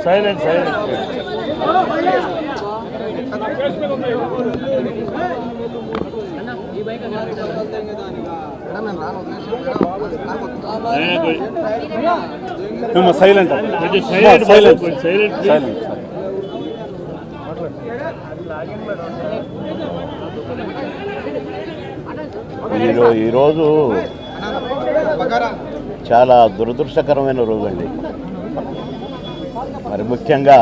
Silent ఈరోజు చాలా దురదృష్టకరమైన రోజు అండి. మరి ముఖ్యంగా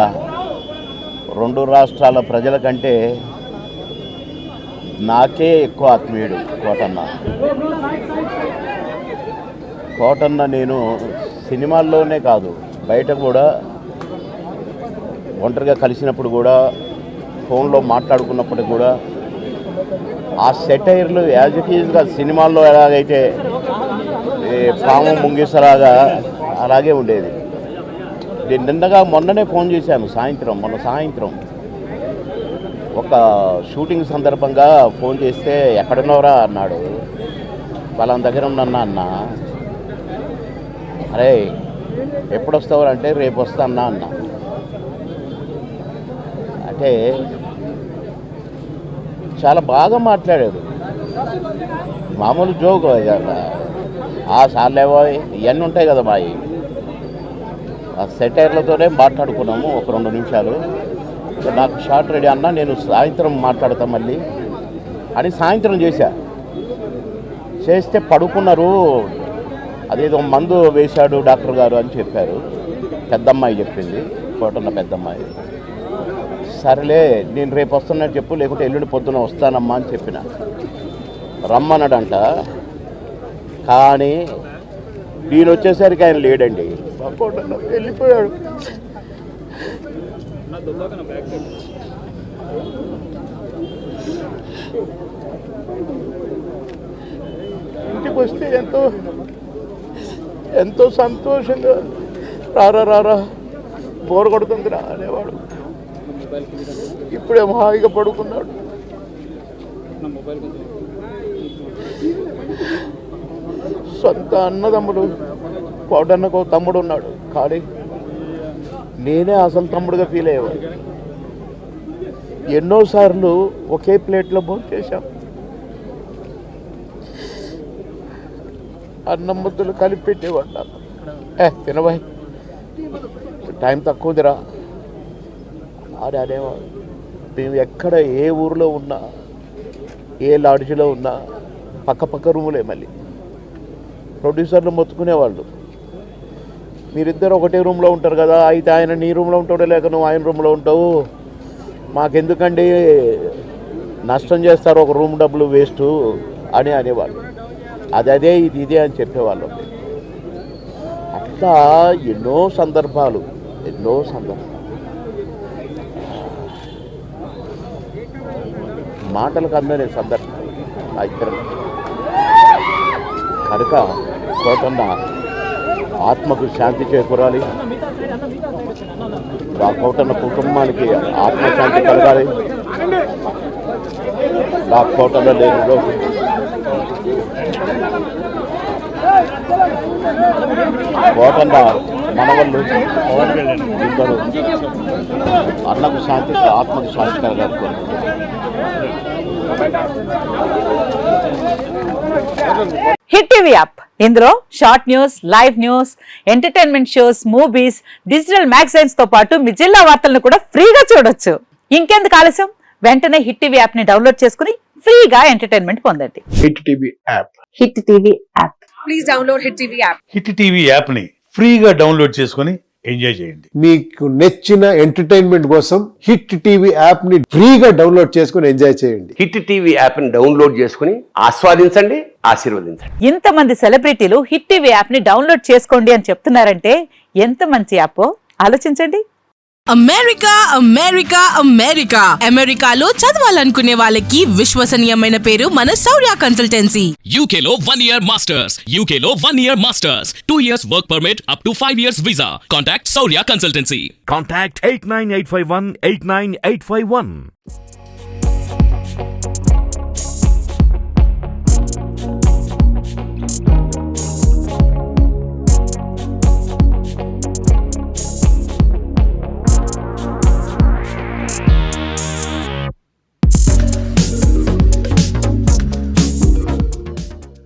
రెండు రాష్ట్రాల ప్రజల కంటే నాకే ఎక్కువ ఆత్మీయుడు కోటన్న. నేను సినిమాల్లోనే కాదు బయట కూడా ఒంటరిగా కలిసినప్పుడు కూడా ఫోన్లో మాట్లాడుకున్నప్పటికి కూడా ఆ సెటైర్లు యాజ్ ఇట్ ఈజ్గా సినిమాల్లో ఎలాగైతే పాము ముంగిసలాగా అలాగే ఉండేది. నిన్నగా మొన్ననే ఫోన్ చేశాను మొన్న సాయంత్రం ఒక షూటింగ్ సందర్భంగా ఫోన్ చేస్తే ఎక్కడున్నావురా అన్నాడు. వాళ్ళ దగ్గర ఉన్నన్నా అన్న. అరే ఎప్పుడు వస్తావురా అంటే రేపు వస్తానా అన్న. అంటే చాలా బాగా మాట్లాడాడు. మామూలు జోక్ సార్లేవో ఇవన్నీ ఉంటాయి కదా మావి. ఆ సెటైర్లతోనే మాట్లాడుకున్నాము ఒక 2 నిమిషాలు. నాకు షార్ట్ రెడీ అన్నా, నేను సాయంత్రం మాట్లాడతా మళ్ళీ అని సాయంత్రం చేస్తే పడుకున్నారు. అదేదో మందు వేశాడు డాక్టర్ గారు అని చెప్పారు. పెద్దమ్మాయి చెప్పింది, కోటన్న పెద్దమ్మాయి. సరేలే నేను రేపు వస్తున్నట్టు చెప్పు, లేకుంటే ఎల్లుండి పొద్దున వస్తానమ్మా అని చెప్పిన. రమ్మన్నాడంట. కానీ నేను వచ్చేసరికి ఆయన లేడండి. వెళ్ళిపోయాడు. ఇంటికి వస్తే ఎంతో సంతోషంగా రారా బోరు కొడుతుందిరా అనేవాడు. ఇప్పుడేమో హాయిగా పడుకున్నాడు. సొంత అన్నదమ్ముడు కోటన్నకు తమ్ముడు ఉన్నాడు, కానీ నేనే అసలు తమ్ముడుగా ఫీల్ అయ్యేవాడు. ఎన్నోసార్లు ఒకే ప్లేట్లో భోజనం చేశాం. అన్నం ముద్దలు కలిపి పెట్టేవాడు నాకు. తినబాయ్ టైం తక్కువదిరా అని అనేవాడు. మేము ఎక్కడ ఏ ఊరిలో ఉన్నా, ఏ లాడ్జిలో ఉన్నా పక్క రూములే. మళ్ళీ ప్రొడ్యూసర్లు మొత్తుకునేవాళ్ళు, మీరిద్దరు ఒకటే రూమ్లో ఉంటారు కదా, అయితే ఆయన నీ రూమ్లో ఉంటాడో లేక నువ్వు ఆయన రూమ్లో ఉంటావు, మాకెందుకండి నష్టం చేస్తారు, ఒక రూమ్ డబ్బులు వేస్ట్ అని అనేవాళ్ళు. అదే ఇదే అని చెప్పేవాళ్ళు. అట్లా ఎన్నో సందర్భాలు మాటలకు అందనే సందర్భాలు ఆ ఇద్దరు. కనుక కోటన్న ఆత్మకు శాంతి చేకూరాలి, ఆ కోటన్న కుటుంబానికి ఆత్మశాంతి కలగాలి. ఆ కోటన్న లేనిలో కోటన్న మనవళ్ళు ఇద్దరు అన్నకు శాంతి, ఆత్మకు శాంతి కలగాలి. హిట్ టీవీ యాప్, ఇందులో short news, live news, entertainment shows, movies, digital magazines తో పాటు మీ జిల్లా వార్తలను కూడా ఫ్రీగా చూడొచ్చు. ఇంకెందుకు ఆలస్యం, వెంటనే హిట్ టీవీ యాప్ ని డౌన్లోడ్ చేసుకుని ఫ్రీగా ఎంటర్టైన్మెంట్ పొందండి. Hit TV app. Hit TV app. Please download hit TV app. Hit TV app ని ఫ్రీగా డౌన్లోడ్ చేసుకుని ఎంజాయ్ చేయండి. మీకు నచ్చిన ఎంటర్టైన్మెంట్ కోసం హిట్ టీవీ యాప్ ని ఫ్రీగా డౌన్లోడ్ చేసుకుని ఎంజాయ్ చేయండి. హిట్ టీవీ యాప్ ని డౌన్లోడ్ చేసుకుని ఆస్వాదించండి, ఆశీర్వదించండి. ఇంతమంది సెలబ్రిటీలు హిట్ టీవీ యాప్ ని డౌన్లోడ్ చేసుకోండి అని చెప్తున్నారంటే ఎంత మంచి యాప్ ఆలోచించండి. అమెరికాలో చదవాలనుకునే వాళ్ళకి విశ్వసనీయమైన పేరు మన శౌర్య కన్సల్టెన్సీ. UK లో 1 year masters, UK లో 1 year masters, 2 years work permit up to 5 years visa. Contact Saurya Consultancy. Contact 89851 89851.